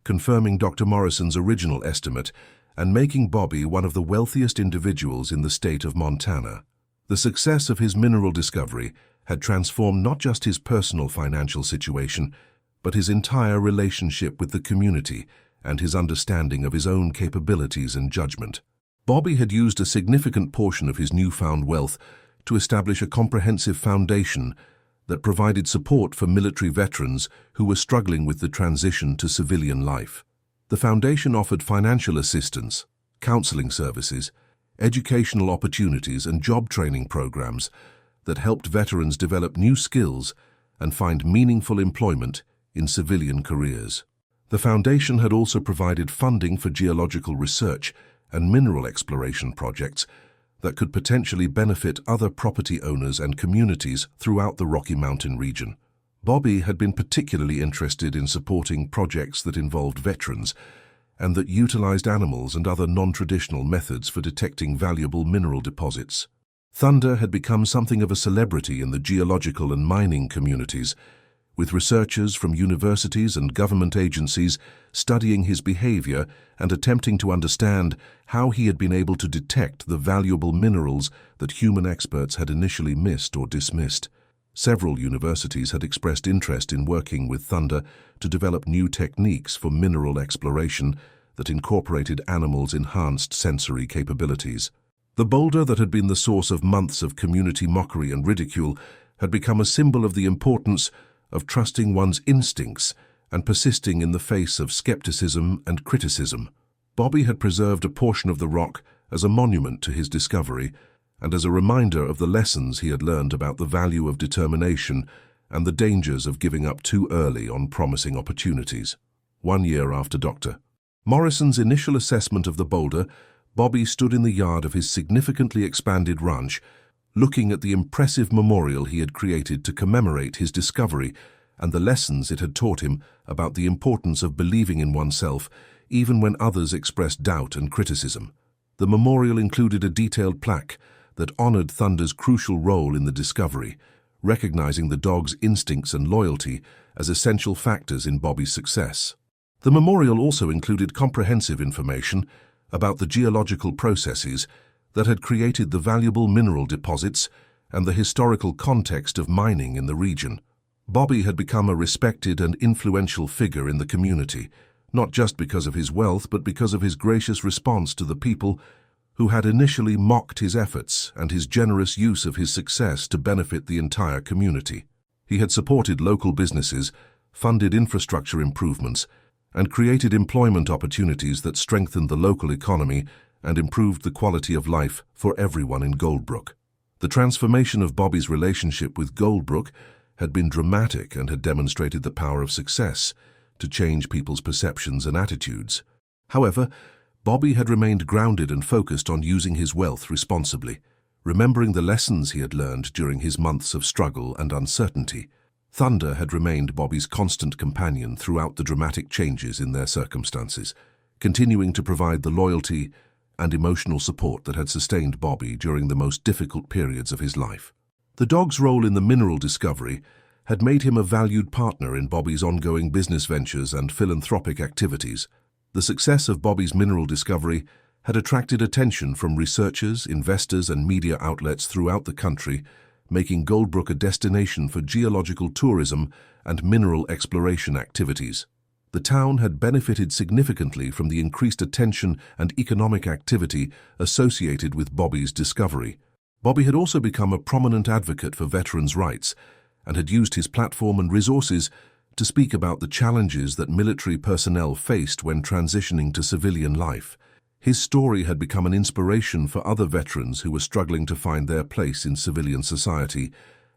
confirming Dr. Morrison's original estimate and making Bobby one of the wealthiest individuals in the state of Montana. The success of his mineral discovery had transformed not just his personal financial situation, but his entire relationship with the community and his understanding of his own capabilities and judgment. Bobby had used a significant portion of his newfound wealth to establish a comprehensive foundation that provided support for military veterans who were struggling with the transition to civilian life. The foundation offered financial assistance, counseling services, educational opportunities, and job training programs that helped veterans develop new skills and find meaningful employment in civilian careers. The foundation had also provided funding for geological research and mineral exploration projects that could potentially benefit other property owners and communities throughout the Rocky Mountain region. Bobby had been particularly interested in supporting projects that involved veterans and that utilized animals and other non-traditional methods for detecting valuable mineral deposits. Thunder had become something of a celebrity in the geological and mining communities, with researchers from universities and government agencies studying his behavior and attempting to understand how he had been able to detect the valuable minerals that human experts had initially missed or dismissed. Several universities had expressed interest in working with Thunder to develop new techniques for mineral exploration that incorporated animals' enhanced sensory capabilities. The boulder that had been the source of months of community mockery and ridicule had become a symbol of the importance of trusting one's instincts and persisting in the face of skepticism and criticism. Bobby had preserved a portion of the rock as a monument to his discovery and as a reminder of the lessons he had learned about the value of determination and the dangers of giving up too early on promising opportunities. 1 year after Dr. Morrison's initial assessment of the boulder, Bobby stood in the yard of his significantly expanded ranch, looking at the impressive memorial he had created to commemorate his discovery and the lessons it had taught him about the importance of believing in oneself even when others expressed doubt and criticism. The memorial included a detailed plaque that honored Thunder's crucial role in the discovery, recognizing the dog's instincts and loyalty as essential factors in Bobby's success. The memorial also included comprehensive information about the geological processes that had created the valuable mineral deposits and the historical context of mining in the region. Bobby had become a respected and influential figure in the community, not just because of his wealth, but because of his gracious response to the people who had initially mocked his efforts and his generous use of his success to benefit the entire community. He had supported local businesses, funded infrastructure improvements, and created employment opportunities that strengthened the local economy and improved the quality of life for everyone in Goldbrook. The transformation of Bobby's relationship with Goldbrook had been dramatic and had demonstrated the power of success to change people's perceptions and attitudes. However, Bobby had remained grounded and focused on using his wealth responsibly, remembering the lessons he had learned during his months of struggle and uncertainty. Thunder had remained Bobby's constant companion throughout the dramatic changes in their circumstances, continuing to provide the loyalty and emotional support that had sustained Bobby during the most difficult periods of his life. The dog's role in the mineral discovery had made him a valued partner in Bobby's ongoing business ventures and philanthropic activities. The success of Bobby's mineral discovery had attracted attention from researchers, investors, and media outlets throughout the country, making Goldbrook a destination for geological tourism and mineral exploration activities. The town had benefited significantly from the increased attention and economic activity associated with Bobby's discovery. Bobby had also become a prominent advocate for veterans' rights and had used his platform and resources to speak about the challenges that military personnel faced when transitioning to civilian life. His story had become an inspiration for other veterans who were struggling to find their place in civilian society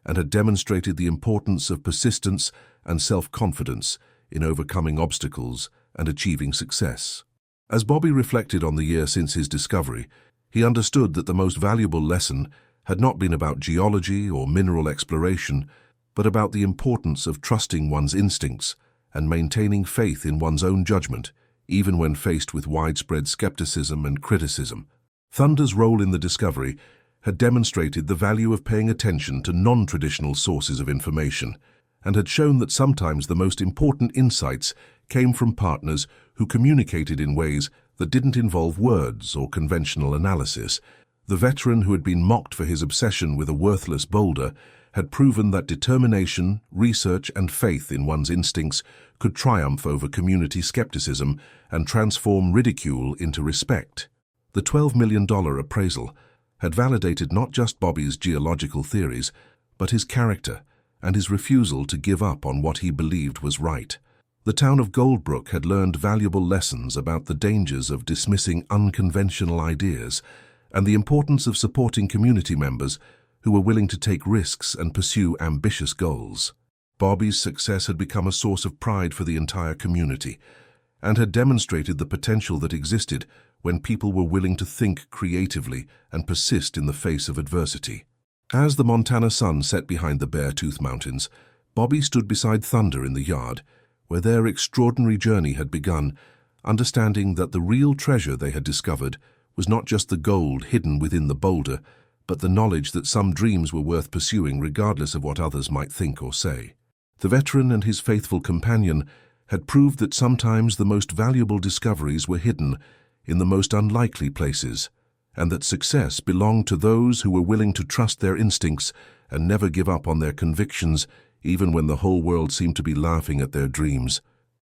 and had demonstrated the importance of persistence and self-confidence in overcoming obstacles and achieving success. As Bobby reflected on the year since his discovery, he understood that the most valuable lesson had not been about geology or mineral exploration, but about the importance of trusting one's instincts and maintaining faith in one's own judgment, even when faced with widespread skepticism and criticism. Thunder's role in the discovery had demonstrated the value of paying attention to non-traditional sources of information and had shown that sometimes the most important insights came from partners who communicated in ways that didn't involve words or conventional analysis. The veteran who had been mocked for his obsession with a worthless boulder had proven that determination, research, and faith in one's instincts could triumph over community skepticism and transform ridicule into respect. The $12 million appraisal had validated not just Bobby's geological theories, but his character and his refusal to give up on what he believed was right. The town of Goldbrook had learned valuable lessons about the dangers of dismissing unconventional ideas and the importance of supporting community members who were willing to take risks and pursue ambitious goals. Bobby's success had become a source of pride for the entire community and had demonstrated the potential that existed when people were willing to think creatively and persist in the face of adversity. As the Montana sun set behind the Beartooth Mountains, Bobby stood beside Thunder in the yard, where their extraordinary journey had begun, understanding that the real treasure they had discovered was not just the gold hidden within the boulder, but the knowledge that some dreams were worth pursuing regardless of what others might think or say. The veteran and his faithful companion had proved that sometimes the most valuable discoveries were hidden in the most unlikely places, and that success belonged to those who were willing to trust their instincts and never give up on their convictions, even when the whole world seemed to be laughing at their dreams.